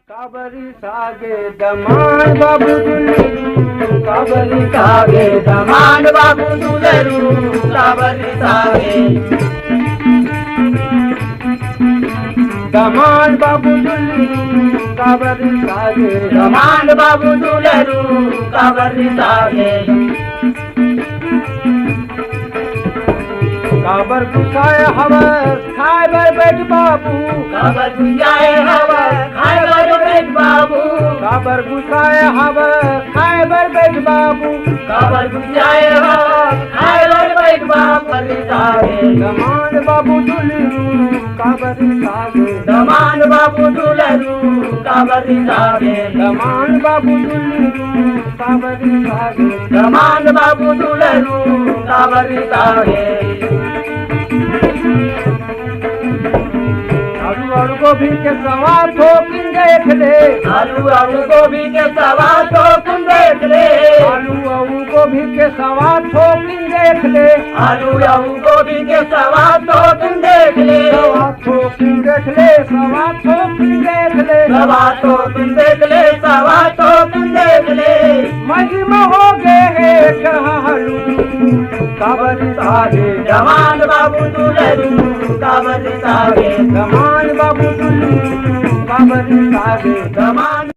काबरी सागे दमान बाबू दुलरू काबरी सागे दमान बाबू दुलरू काबरी सागे दमान बाबू दुलरू काबरी सागे दमान बाबू दुलरू काबरी सागे काबर गुसाए हवा खाए बर बैठ बाबू काबर गुसाए हवा खाए बर बैठ बाबू काबर गुसाए हवा खाए बर बैठ बाबू काबर गुसाए हवा खाए बर बैठ बाबू सागे दमान बाबू दुलरू काबरी सागे दमान बाबू दुलरू काबरी सागे दमान बाबू दुलरू काबरी सागे दमान बाबू दुलरू काबरी सागे आलू आलू गोभी के सवार ठोकिन देख ले आलू आलू गोभी के सवा तो तुम देख ले आलू आलू गोभी के सवार ठोकिन देख ले आलू आलू गोभी के सवा तो तुम देख ले सवार ठोकिन देख ले सवार ठोकिन देख ले सवा तो तुम देख ले सवा तो तुम देख ले महिमा हो गए कहलू काबरी सागे जवान बाबू दुलरू काबरी सागे दमान बाबू दुलरू काबरी सागे दमान